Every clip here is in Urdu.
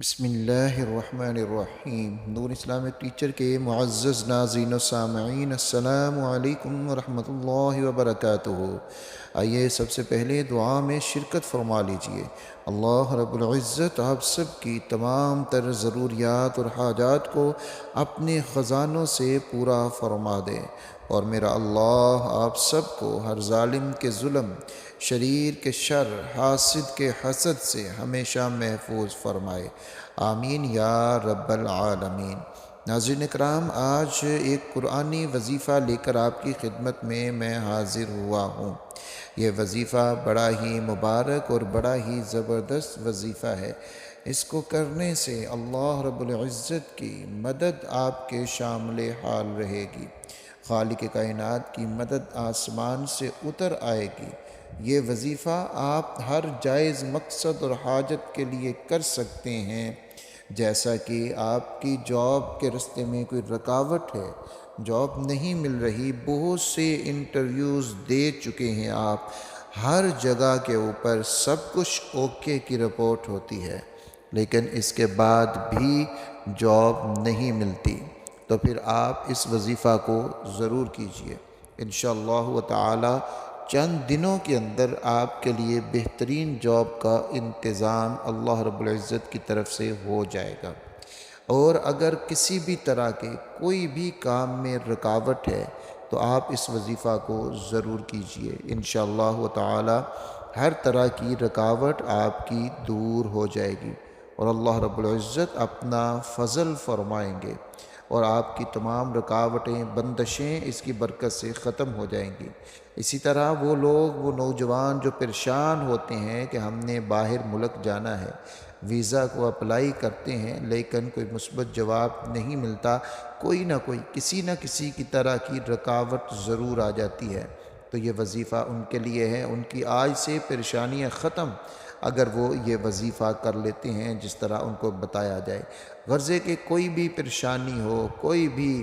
بسم اللہ الرحمن الرحیم۔ نور اسلامک ٹیچر کے معزز ناظرین و سامعین، السلام علیکم ورحمۃ اللہ وبرکاتہ۔ آئیے سب سے پہلے دعا میں شرکت فرما لیجئے۔ اللہ رب العزت آپ سب کی تمام تر ضروریات اور حاجات کو اپنے خزانوں سے پورا فرما دے، اور میرا اللہ آپ سب کو ہر ظالم کے ظلم، شریر کے شر، حاسد کے حسد سے ہمیشہ محفوظ فرمائے، آمین یا رب العالمین۔ ناظرین اکرام، آج ایک قرآنی وظیفہ لے کر آپ کی خدمت میں حاضر ہوا ہوں۔ یہ وظیفہ بڑا ہی مبارک اور بڑا ہی زبردست وظیفہ ہے۔ اس کو کرنے سے اللہ رب العزت کی مدد آپ کے شامل حال رہے گی، خالق کائنات کی مدد آسمان سے اتر آئے گی۔ یہ وظیفہ آپ ہر جائز مقصد اور حاجت کے لیے کر سکتے ہیں، جیسا کہ آپ کی جاب کے راستے میں کوئی رکاوٹ ہے، جاب نہیں مل رہی، بہت سے انٹرویوز دے چکے ہیں آپ، ہر جگہ کے اوپر سب کچھ اوکے کی رپورٹ ہوتی ہے، لیکن اس کے بعد بھی جاب نہیں ملتی، تو پھر آپ اس وظیفہ کو ضرور کیجئے۔ انشاءاللہ تعالی چند دنوں کے اندر آپ کے لیے بہترین جاب کا انتظام اللہ رب العزت کی طرف سے ہو جائے گا۔ اور اگر کسی بھی طرح کے کوئی بھی کام میں رکاوٹ ہے تو آپ اس وظیفہ کو ضرور کیجئے، انشاءاللہ تعالی ہر طرح کی رکاوٹ آپ کی دور ہو جائے گی، اور اللہ رب العزت اپنا فضل فرمائیں گے، اور آپ کی تمام رکاوٹیں، بندشیں اس کی برکت سے ختم ہو جائیں گی۔ اسی طرح وہ لوگ، وہ نوجوان جو پریشان ہوتے ہیں کہ ہم نے باہر ملک جانا ہے، ویزا کو اپلائی کرتے ہیں لیکن کوئی مثبت جواب نہیں ملتا، کوئی نہ کوئی کسی نہ کسی کی طرح کی رکاوٹ ضرور آ جاتی ہے، تو یہ وظیفہ ان کے لیے ہے۔ ان کی آج سے پریشانیاں ختم اگر وہ یہ وظیفہ کر لیتے ہیں جس طرح ان کو بتایا جائے۔ غرضے کہ کوئی بھی پریشانی ہو، کوئی بھی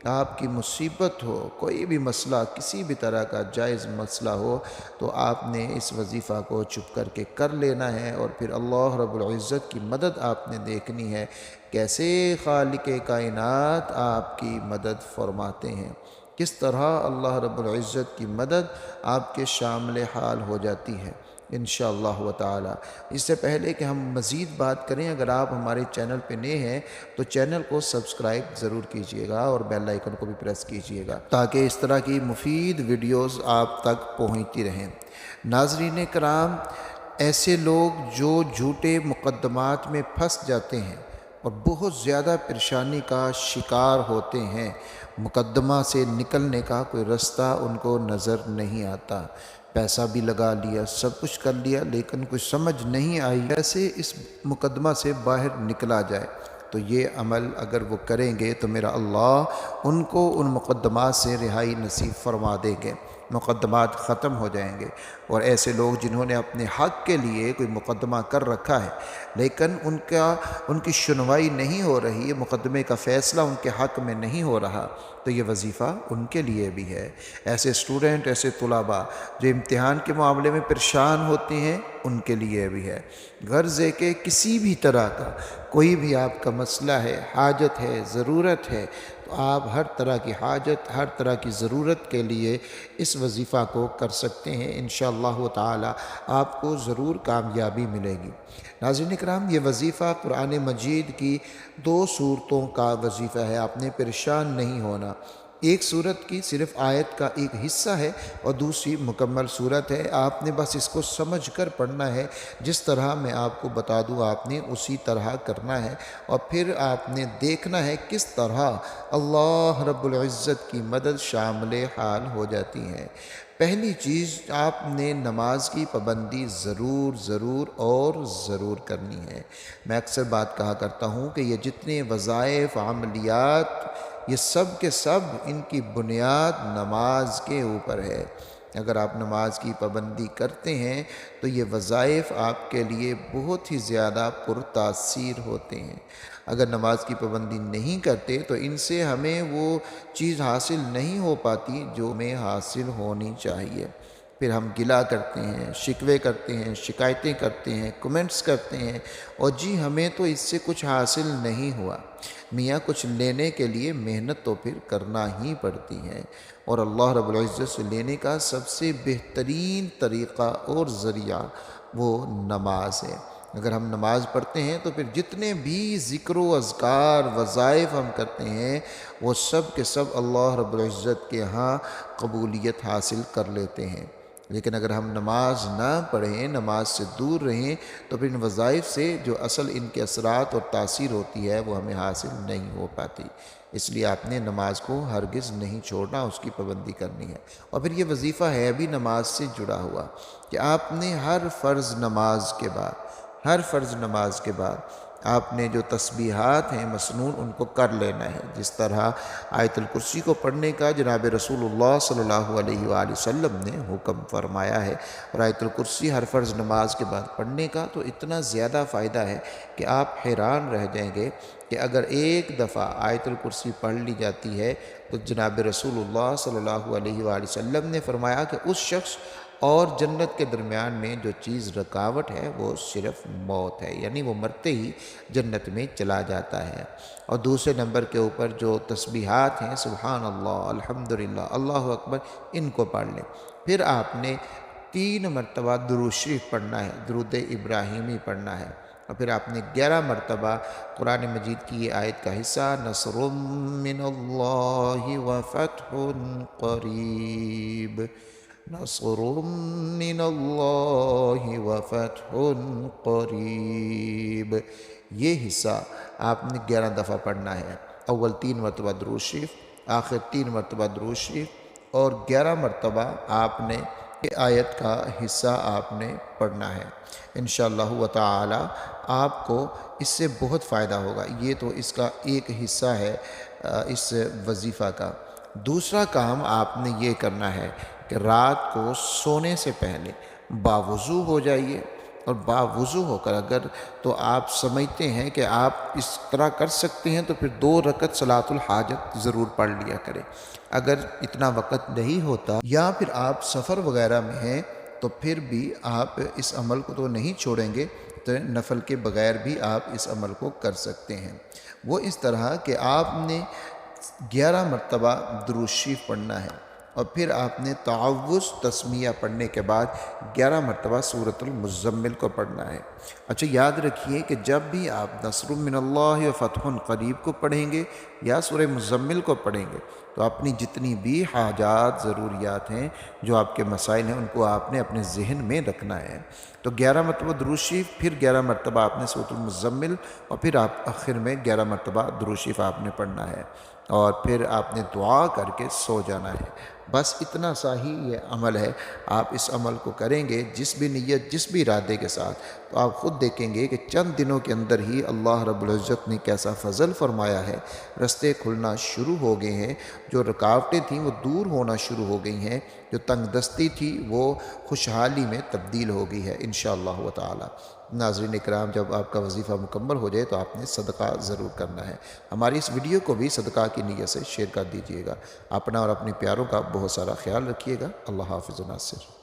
آپ کی مصیبت ہو، کوئی بھی مسئلہ، کسی بھی طرح کا جائز مسئلہ ہو، تو آپ نے اس وظیفہ کو چپ کر کے کر لینا ہے، اور پھر اللہ رب العزت کی مدد آپ نے دیکھنی ہے، کیسے خالق کائنات آپ کی مدد فرماتے ہیں، کس طرح اللہ رب العزت کی مدد آپ کے شامل حال ہو جاتی ہے انشاءاللہ تعالی۔ اس سے پہلے کہ ہم مزید بات کریں، اگر آپ ہمارے چینل پہ نئے ہیں تو چینل کو سبسکرائب ضرور کیجئے گا اور بیل آئیکن کو بھی پریس کیجئے گا، تاکہ اس طرح کی مفید ویڈیوز آپ تک پہنچتی رہیں۔ ناظرین کرام، ایسے لوگ جو جھوٹے مقدمات میں پھنس جاتے ہیں اور بہت زیادہ پریشانی کا شکار ہوتے ہیں، مقدمہ سے نکلنے کا کوئی رستہ ان کو نظر نہیں آتا، پیسہ بھی لگا لیا، سب کچھ کر لیا، لیکن کچھ سمجھ نہیں آئی کیسے اس مقدمہ سے باہر نکلا جائے، تو یہ عمل اگر وہ کریں گے تو میرا اللہ ان کو ان مقدمات سے رہائی نصیب فرما دیں گے، مقدمات ختم ہو جائیں گے۔ اور ایسے لوگ جنہوں نے اپنے حق کے لیے کوئی مقدمہ کر رکھا ہے لیکن ان کی سنوائی نہیں ہو رہی ہے، مقدمے کا فیصلہ ان کے حق میں نہیں ہو رہا، تو یہ وظیفہ ان کے لیے بھی ہے۔ ایسے اسٹوڈنٹ، ایسے طلباء جو امتحان کے معاملے میں پریشان ہوتے ہیں، ان کے لیے بھی ہے۔ غرض ہے کہ کسی بھی طرح کا کوئی بھی آپ کا مسئلہ ہے، حاجت ہے، ضرورت ہے، تو آپ ہر طرح کی حاجت، ہر طرح کی ضرورت کے لیے اس وظیفہ کو کر سکتے ہیں، انشاءاللہ تعالی آپ کو ضرور کامیابی ملے گی۔ ناظرین اکرام، یہ وظیفہ قرآن مجید کی 2 سورتوں کا وظیفہ ہے، آپ نے پریشان نہیں ہونا۔ ایک سورت کی صرف آیت کا ایک حصہ ہے اور دوسری مکمل سورت ہے، آپ نے بس اس کو سمجھ کر پڑھنا ہے، جس طرح میں آپ کو بتا دوں آپ نے اسی طرح کرنا ہے، اور پھر آپ نے دیکھنا ہے کس طرح اللہ رب العزت کی مدد شامل حال ہو جاتی ہے۔ پہلی چیز، آپ نے نماز کی پابندی ضرور اور ضرور کرنی ہے۔ میں اکثر بات کہا کرتا ہوں کہ یہ جتنے وظائف، عملیات، یہ سب کے سب ان کی بنیاد نماز کے اوپر ہے۔ اگر آپ نماز کی پابندی کرتے ہیں تو یہ وظائف آپ کے لیے بہت ہی زیادہ پرتاثیر ہوتے ہیں۔ اگر نماز کی پابندی نہیں کرتے تو ان سے ہمیں وہ چیز حاصل نہیں ہو پاتی جو ہمیں حاصل ہونی چاہیے۔ پھر ہم گلا کرتے ہیں، شکوے کرتے ہیں، شکایتیں کرتے ہیں، کمنٹس کرتے ہیں، اور جی ہمیں تو اس سے کچھ حاصل نہیں ہوا۔ میاں کچھ لینے کے لیے محنت تو پھر کرنا ہی پڑتی ہے، اور اللہ رب العزت سے لینے کا سب سے بہترین طریقہ اور ذریعہ وہ نماز ہے۔ اگر ہم نماز پڑھتے ہیں تو پھر جتنے بھی ذکر و اذکار وظائف ہم کرتے ہیں وہ سب کے سب اللہ رب العزت کے ہاں قبولیت حاصل کر لیتے ہیں۔ لیکن اگر ہم نماز نہ پڑھیں، نماز سے دور رہیں، تو پھر ان وظائف سے جو اصل ان کے اثرات اور تاثیر ہوتی ہے وہ ہمیں حاصل نہیں ہو پاتی۔ اس لیے آپ نے نماز کو ہرگز نہیں چھوڑنا، اس کی پابندی کرنی ہے۔ اور پھر یہ وظیفہ ہے بھی نماز سے جڑا ہوا کہ آپ نے ہر فرض نماز کے بعد آپ نے جو تسبیحات ہیں مسنون ان کو کر لینا ہے۔ جس طرح آیت الکرسی کو پڑھنے کا جناب رسول اللہ صلی اللہ علیہ وآلہ وسلم نے حکم فرمایا ہے، اور آیت الکرسی ہر فرض نماز کے بعد پڑھنے کا تو اتنا زیادہ فائدہ ہے کہ آپ حیران رہ جائیں گے کہ اگر ایک دفعہ آیت الکرسی پڑھ لی جاتی ہے تو جناب رسول اللہ صلی اللہ علیہ وآلہ وسلم نے فرمایا کہ اس شخص اور جنت کے درمیان میں جو چیز رکاوٹ ہے وہ صرف موت ہے، یعنی وہ مرتے ہی جنت میں چلا جاتا ہے۔ اور دوسرے نمبر کے اوپر جو تسبیحات ہیں، سبحان اللہ، الحمدللہ، اللہ اکبر، ان کو پڑھ لیں۔ پھر آپ نے 3 مرتبہ درود شریف پڑھنا ہے، درود ابراہیمی پڑھنا ہے، اور پھر آپ نے 11 مرتبہ قرآن مجید کی یہ آیت کا حصہ نصر من اللہ وفتح قریب، نصر من اللہ وفتح قریب، یہ حصہ آپ نے 11 دفعہ پڑھنا ہے۔ اول 3 مرتبہ درود شریف، آخر 3 مرتبہ درود شریف، اور 11 مرتبہ آپ نے یہ آیت کا حصہ آپ نے پڑھنا ہے۔ انشاءاللہ تعالی آپ کو اس سے بہت فائدہ ہوگا۔ یہ تو اس کا ایک حصہ ہے اس وظیفہ کا۔ دوسرا کام آپ نے یہ کرنا ہے کہ رات کو سونے سے پہلے باوضو ہو جائیے، اور باوضو ہو کر اگر تو آپ سمجھتے ہیں کہ آپ اس طرح کر سکتے ہیں تو پھر 2 رکعت صلاۃ الحاجت ضرور پڑھ لیا کریں۔ اگر اتنا وقت نہیں ہوتا یا پھر آپ سفر وغیرہ میں ہیں تو پھر بھی آپ اس عمل کو تو نہیں چھوڑیں گے، تو نفل کے بغیر بھی آپ اس عمل کو کر سکتے ہیں۔ وہ اس طرح کہ آپ نے 11 مرتبہ درود شریف پڑھنا ہے، اور پھر آپ نے تعوذ تسمیہ پڑھنے کے بعد 11 مرتبہ سورۃ المزمل کو پڑھنا ہے۔ اچھا یاد رکھیے کہ جب بھی آپ نصر من اللہ و فتح قریب کو پڑھیں گے یا سورہ مزمل کو پڑھیں گے تو اپنی جتنی بھی حاجات ضروریات ہیں، جو آپ کے مسائل ہیں، ان کو آپ نے اپنے ذہن میں رکھنا ہے۔ تو 11 مرتبہ درود شریف، پھر 11 مرتبہ آپ نے سورۃ المزمل، اور پھر آپ آخر میں 11 مرتبہ درود شریف آپ نے پڑھنا ہے، اور پھر آپ نے دعا کر کے سو جانا ہے۔ بس اتنا سا ہی یہ عمل ہے۔ آپ اس عمل کو کریں گے جس بھی نیت، جس بھی ارادے کے ساتھ، تو آپ خود دیکھیں گے کہ چند دنوں کے اندر ہی اللہ رب العزت نے کیسا فضل فرمایا ہے، رستے کھلنا شروع ہو گئے ہیں، جو رکاوٹیں تھیں وہ دور ہونا شروع ہو گئی ہیں، جو تنگ دستی تھی وہ خوشحالی میں تبدیل ہو گئی ہے انشاءاللہ تعالی۔ ناظرین اکرام، جب آپ کا وظیفہ مکمل ہو جائے تو آپ نے صدقہ ضرور کرنا ہے۔ ہماری اس ویڈیو کو بھی صدقہ کی نیت سے شیئر کر دیجیے گا۔ اپنا اور اپنے پیاروں کا بہت سارا خیال رکھیے گا۔ اللہ حافظ و ناصر۔